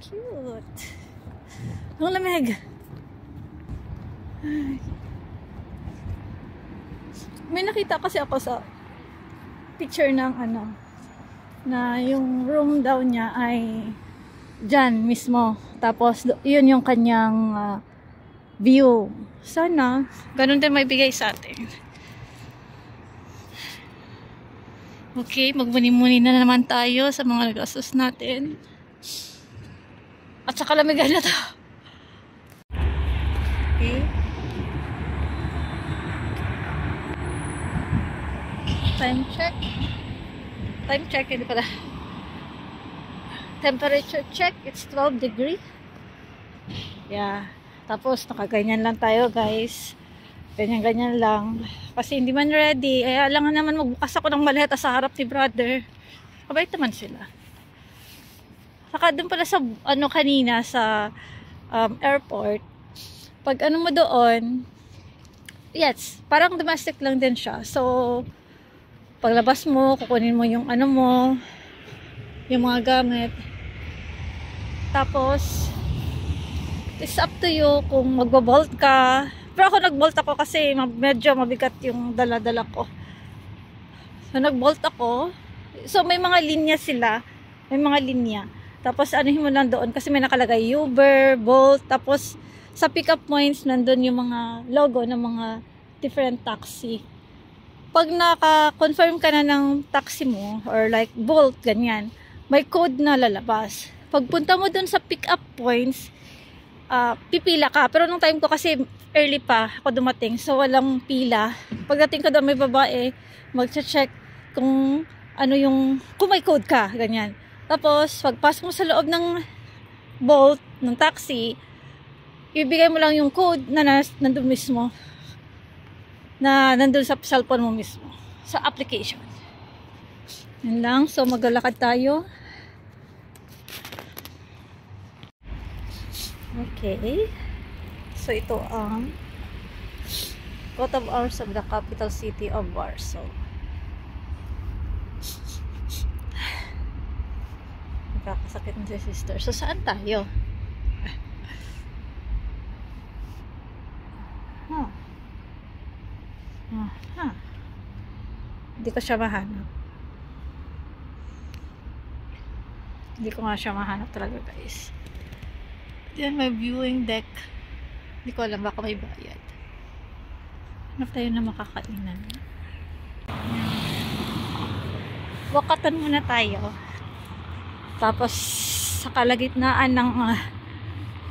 Cute. Ang lamig. Ay. May nakita kasi ako sa picture ng ano, na yung room daw niya ay dyan mismo. Tapos, yun yung kanyang view. Sana, ganun din may bigay sa atin. Okay, magmuni-muni na naman tayo sa mga nagastos natin. At sa kalamigan na to. Okay. Time check. Time check, hindi pala. Temperature check, it's 12 degree. Yeah. Tapos, nakaganyan lang tayo, guys. Ganyan-ganyan lang. Kasi hindi man ready. Eh, alangan naman magbukas ako ng maleta sa harap ni brother. Kabait naman sila. Saka dun pala sa, ano kanina, sa airport. Pag ano mo doon, yes, parang domestic lang din siya. So, paglabas mo, kukunin mo yung ano mo, yung mga gamit. Tapos, it's up to you kung magbo-bolt ka. Pero ako nag-bolt ako kasi medyo mabigat yung dala-dala ko. So, nag-bolt ako. So, may mga linya sila. May mga linya. Tapos, anuhin mo lang doon kasi may nakalagay Uber, Bolt. Tapos, sa pick-up points, nandun yung mga logo ng mga different taxi. Pag naka-confirm ka na ng taxi mo, or like Bolt, ganyan, may code na lalabas. Pagpunta mo dun sa pick-up points, pipila ka. Pero nung time ko kasi early pa ako dumating, so walang pila. Pagdating ko doon, may babae, mag-check kung ano yung, kung may code ka, ganyan. Tapos, pagpasok mo sa loob ng Bolt, ng taxi, ibigay mo lang yung code na nandun mismo. Na nandun sa cellphone mo mismo. Sa application. Yan lang. So, maglalakad tayo. Okay. So, ito ang coat of arms of the capital city of Warsaw. Nakakasakit na si sister. So, saan tayo? Hindi ko siya mahanap. Hindi ko nga siya mahanap talaga, guys. Yan, may viewing deck. Hindi ko alam, baka may bayad. Hanap tayo na makakainan. Wakatan muna tayo. Tapos, sa kalagitnaan ng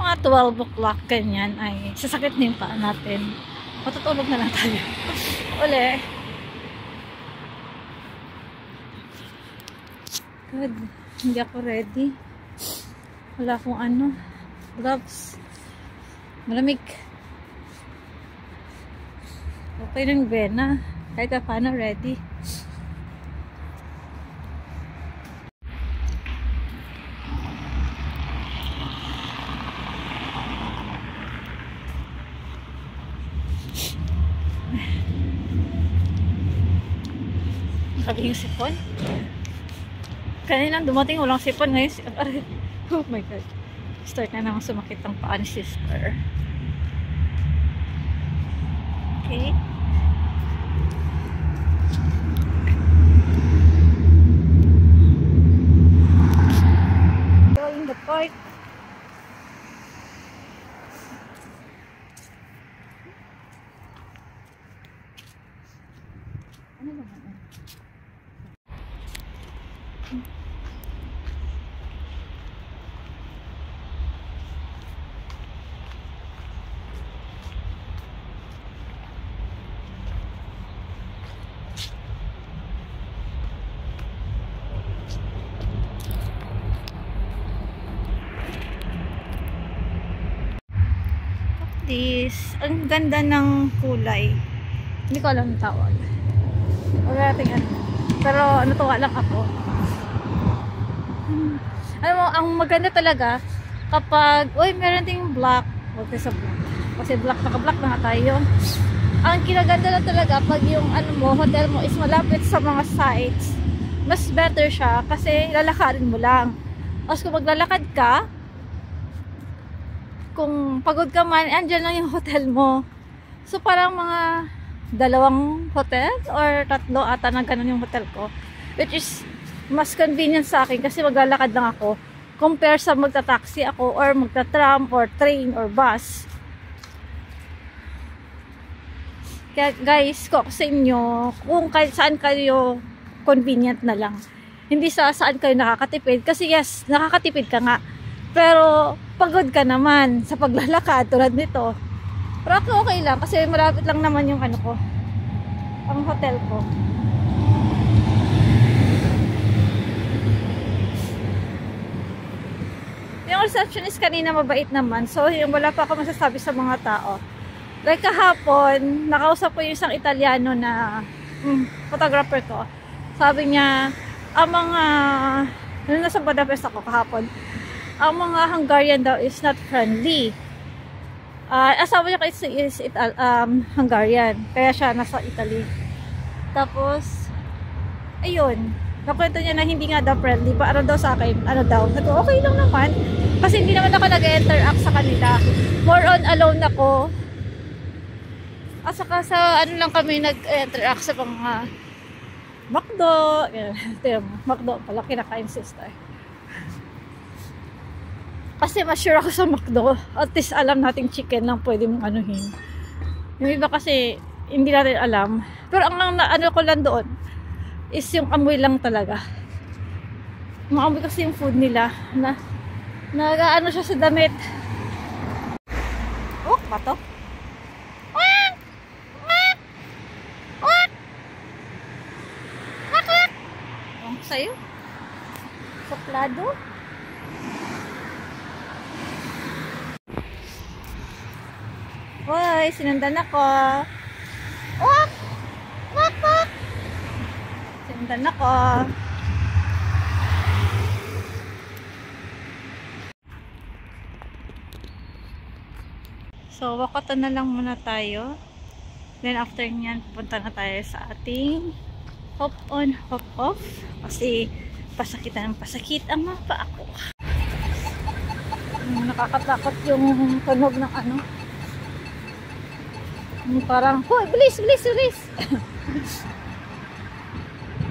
mga 12 o'clock, ganyan, ay sasakit na yung paa natin. Matutulog na lang tayo. Uli. Good. Hindi ako ready. Wala akong ano. Gloves. Malamig. Okay ng Vena. Kahit ka paano ready. Sabi yung sipon. Kanina dumating walang sipon. Ngayon, oh my god. Start na naman sumakit ang paa ni sister. Okay. Go in the park. Ano ba yan? This, ang ganda ng kulay. Hindi ko alam ang tawag. Wala natin ano. Pero natuwa lang ako. Alam mo, ang maganda talaga kapag, uy, meron ding black. Huwag tayo sa black. Kasi black, naka-black na nga tayo. Ang kinaganda lang talaga pag yung ano mo, hotel mo is malapit sa mga sites. Mas better siya kasi lalakarin mo lang. Tapos kung maglalakad ka, kung pagod ka man, andyan lang yung hotel mo. So parang mga 2 hotel or 3 ata na ganun yung hotel ko, which is mas convenient sa akin kasi maglalakad lang ako compare sa magta-taxi ako or magta-tram or train or bus. Kaya guys, ko sa inyo kung saan kayo convenient na lang, hindi saan kayo nakakatipid, kasi yes, nakakatipid ka nga pero pagod ka naman sa paglalakad tulad nito. Pero ako okay lang kasi malapit lang naman yung ano ko, ang hotel ko. Yung receptionist kanina mabait naman, so yung wala pa ako masasabi sa mga tao. Like kahapon, nakausap ko yung isang Italiano na photographer ko. Sabi niya, ang mga nasa Budapest ako kahapon, ang mga Hungarian daw is not friendly. Asawa niya kasi is Hungarian, kaya siya nasa Italy. Tapos ayun, nakwento niya na hindi nga daw friendly, paano daw sa akin, ano daw, nag okay lang naman kasi hindi naman ako nag-interact sa kanila, more on alone ako, at saka sa ano lang kami nag-interact sa mga McDo. McDo pala kinakain sister. Kasi mas sure ako sa McDo. At least alam nating chicken lang pwede mong anuhin. Yung iba kasi hindi natin alam. Pero ang ano ko lang doon is yung amoy lang talaga. Maamoy kasi yung food nila na nag-ano siya sa damit. Oh, bato. Oh, sa'yo? Suplado? Hoy, sinundan ako. Wak! Wak, wak! Sinundan ako. So, wakatan na lang muna tayo. Then, after nyan, punta na tayo sa ating hop on, hop off. Kasi, pasakit ng pasakit ang mga paa ko. Nakakatakot yung tunog ng ano. Parang, hoy, bilis, bilis, bilis.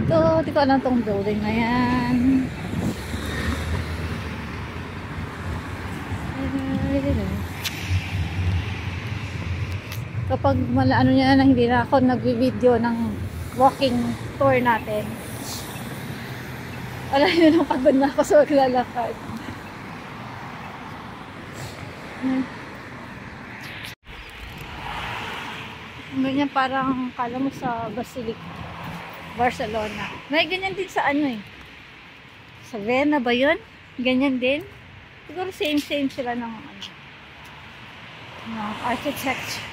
Ito, hindi ko alam tong building na yan. Kapag ano niya na hindi na ako nag-video ng walking tour natin. Alam niyo nung pagod na ako sa maglalakad. Ganyan parang kala mo sa Basilica, Barcelona. May ganyan din sa ano eh. Sa Vienna ba yun? Ganyan din. Siguro same sila ng ano, ng architecture.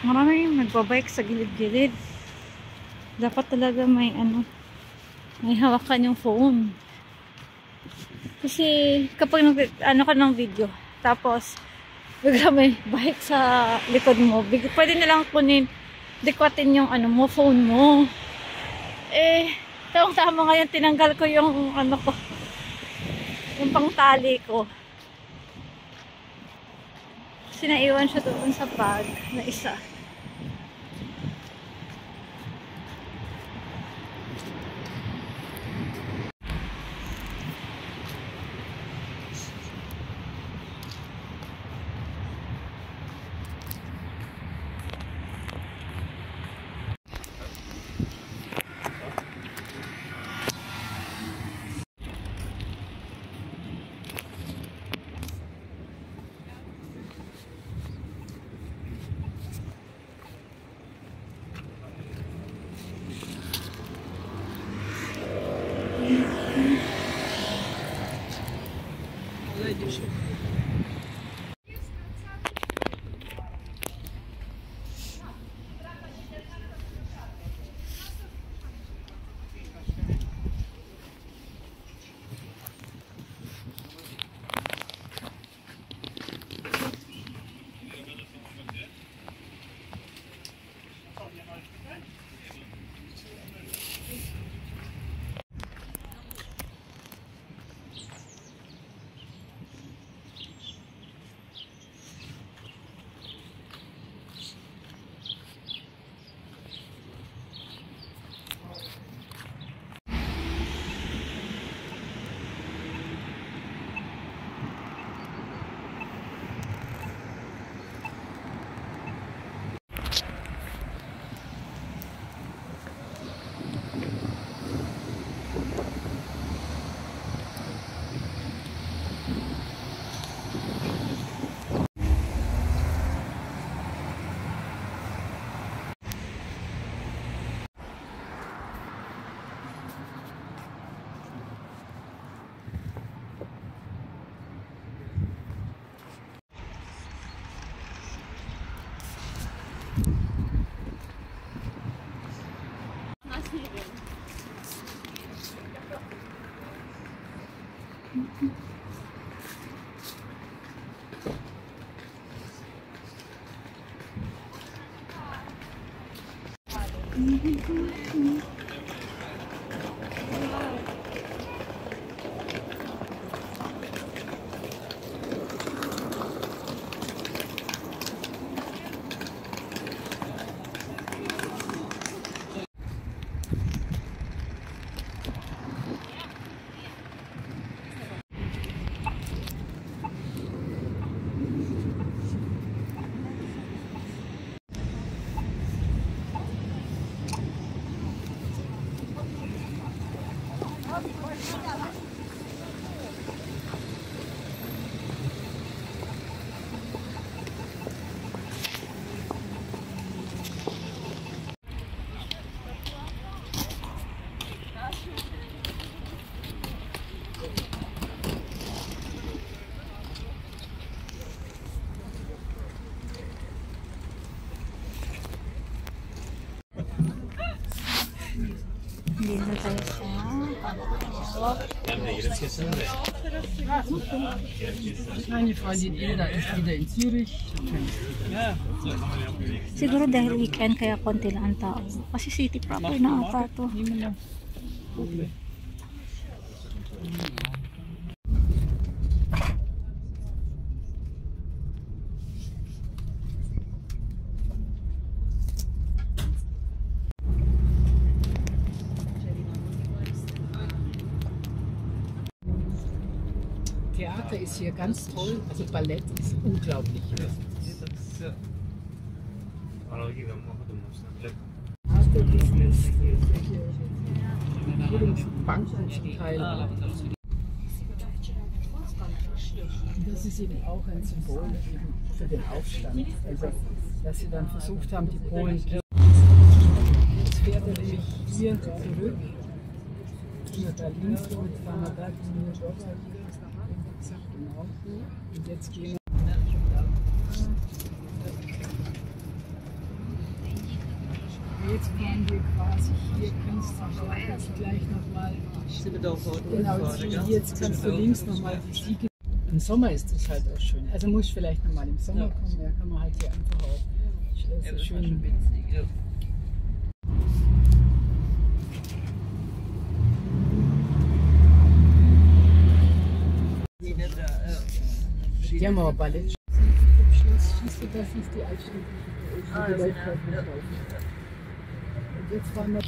Marami yung nagbabike sa gilid-gilid. Dapat talaga may ano, may hawakan yung phone. Kasi kapag ano ka ng video, tapos bigla may bike sa likod mo, pwede nilang kunin, dikwatin yung ano mo, phone mo. Eh, tama ngayon tinanggal ko yung ano ko, yung pangtali ko. Kasi naiwan siya doon sa bag na isa. Hindi na tayo sa Meine Freundin Eda ist wieder in Zürich. siguro dahil weekend kaya konti lang ang tao. Kasi city proper na ata to. Theater ist hier ganz toll, also Ballett ist unglaublich. Theater-Business, Banken zum Teil. Das ist eben auch ein Symbol eben für den Aufstand, also dass sie dann versucht haben, die Polen. Jetzt fährt er nämlich hier zurück. Hier da links, jetzt fahren wir da, genau. Und jetzt gehen wir. Jetzt fahren wir quasi hier, kannst du jetzt gleich nochmal. Genau, jetzt kannst du links nochmal die Siege. Im Sommer ist das halt auch schön. Also muss vielleicht nochmal im Sommer kommen, ja, kann man halt hier einfach auch so schön. Die haben aber Ballett. Im Schloss siehst du, das ist die Altstadt. Und jetzt fahren wir.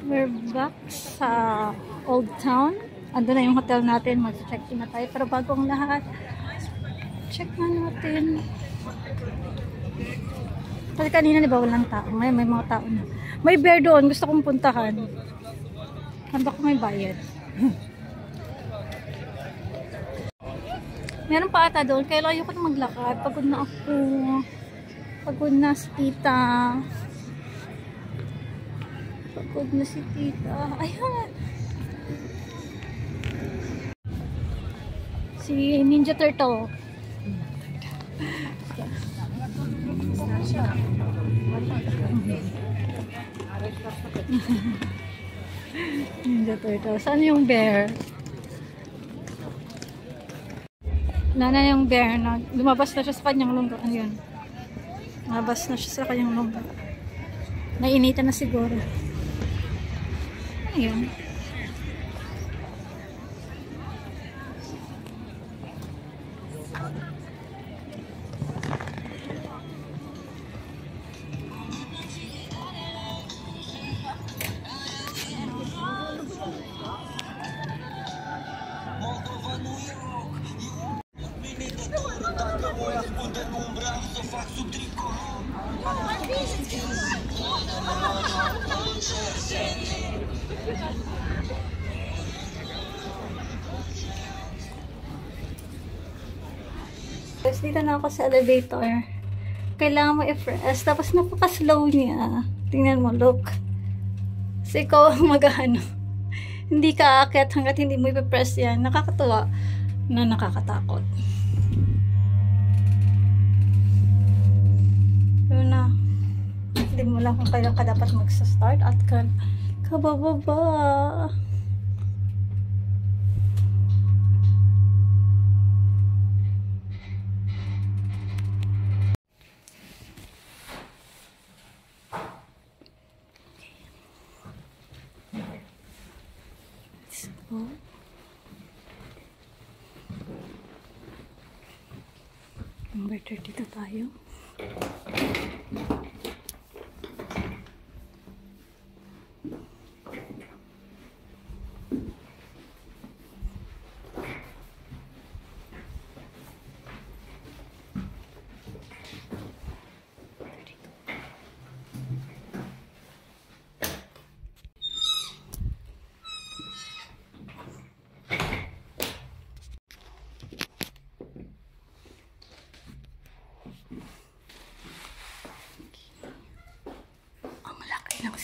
We're back sa Old Town. Ando na yung hotel natin. Mag-check-in na tayo. Pero bago ang lahat, check na natin. Kasi kanina diba walang tao. Ngayon may mga tao na. May bear doon. Gusto kong puntahan. Handa ko may bayad. Meron pa ata doon. Kaya ayoko na maglakad. Pagod na ako. Pagod na si tita. Pagod na si tita. Ayan. Si Ninja Turtle. Ninja Turtle. Saan yung bear? Nana yung bear na lumabas na siya sa kanyang lungga. Ayun. Lumabas na siya sa kanyang lungga. Nainitan na siguro. Ayun. Tapos dito na ako sa elevator. Kailangan mo i-press. Tapos napaka-slow niya. Tingnan mo, look. Kasi ikaw mag-ano. Hindi ka aakyat hanggat hindi mo i-press yan. Nakakatuwa na nakakatakot. Pero na, hindi mo lang kung kailan ka dapat magsa-start at kabababa. Number 32 tayo.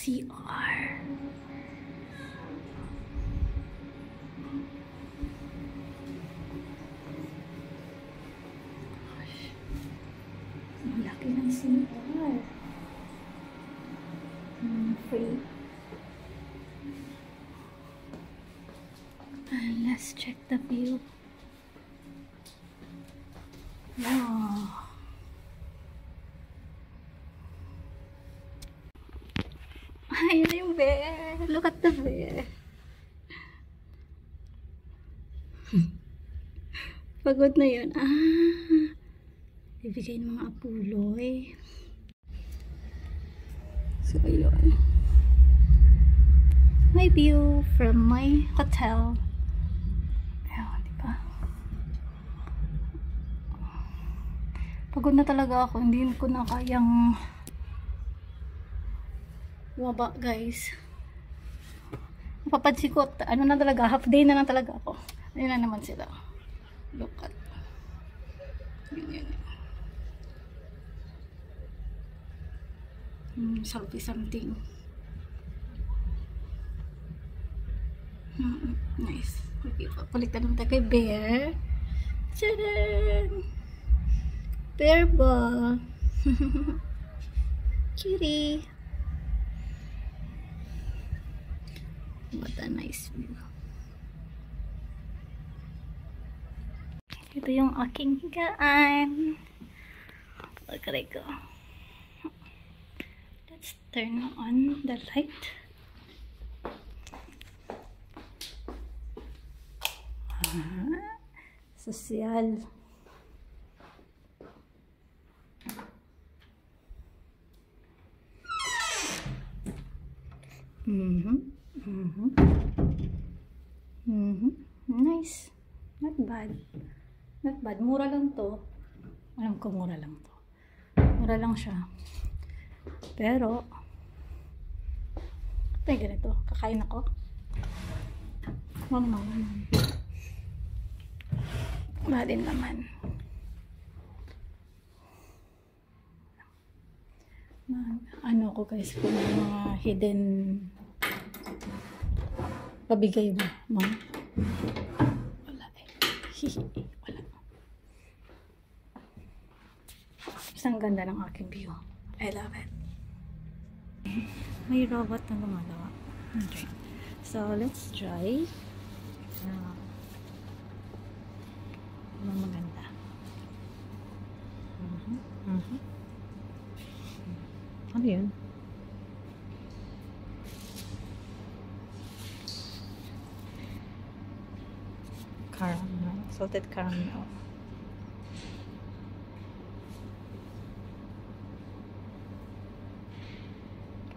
CR. Ang laki ng CR. Free. And let's check the view. Wow. Ayun na yung bear. Look at the bear. Pagod na yun. Bibigay ng mga apuloy. So, yun. My view from my hotel. Ayun, diba? Pagod na talaga ako. Hindi ko na kayang bumaba, guys. Mapapansin ko, ano na talaga, half day na lang talaga ako. Ayun na naman sila. Look at. Yun. Selfie something. Nice. Okay, papalitan naman tayo kay Bear. Tcharan! Bear ball. Cutie. What a nice view. Ito yung aking higaan. Look at it go. Let's turn on the light. Sosyal. Nice. Not bad. Not bad. Mura lang to. Alam ko mura lang to. Mura lang siya. Pero, ay ganito. Kakain ako. Wag naman. Wala din naman. Ano ko guys, kung mga hidden pabigay ba? Wala eh. Wala. Isang ganda ng aking view. I love it. May robot na gumagawa. Okay. So, let's try. Maganda. Ano yun? Caramel. Salted caramel.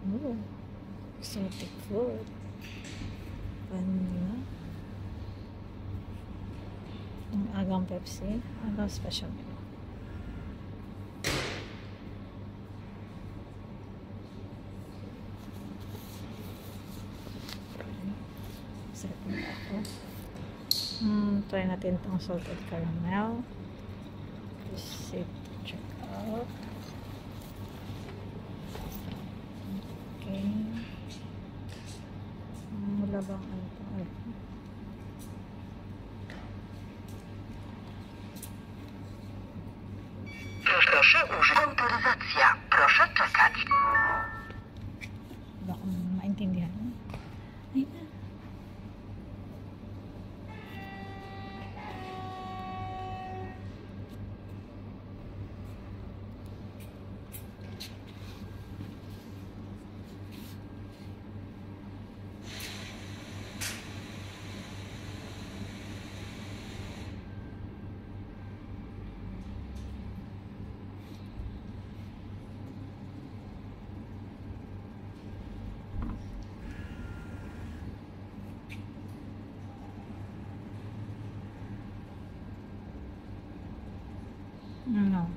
Oh, exotic food. Vanilla. Ang agang Pepsi. Ano special nila? Sarap na ako. Try natin itong salted caramel. Receipt check out. Okay. Wala bang ano ito? Proszę, użyć autoryzacja. Proszę czekać. Wala akong maintindihan. Ay na. No.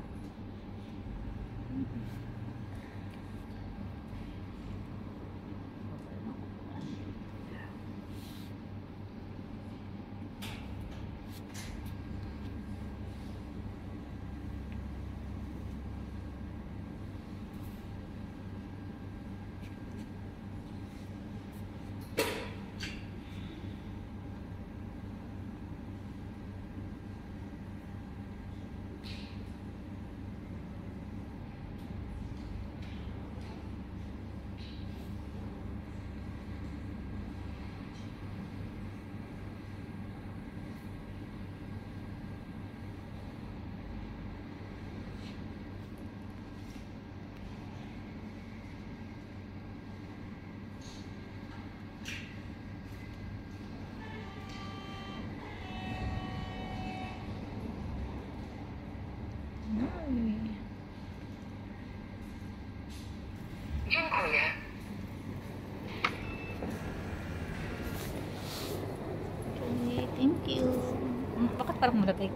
Dziękuję. Okay, thank you. Bakit parang malagay?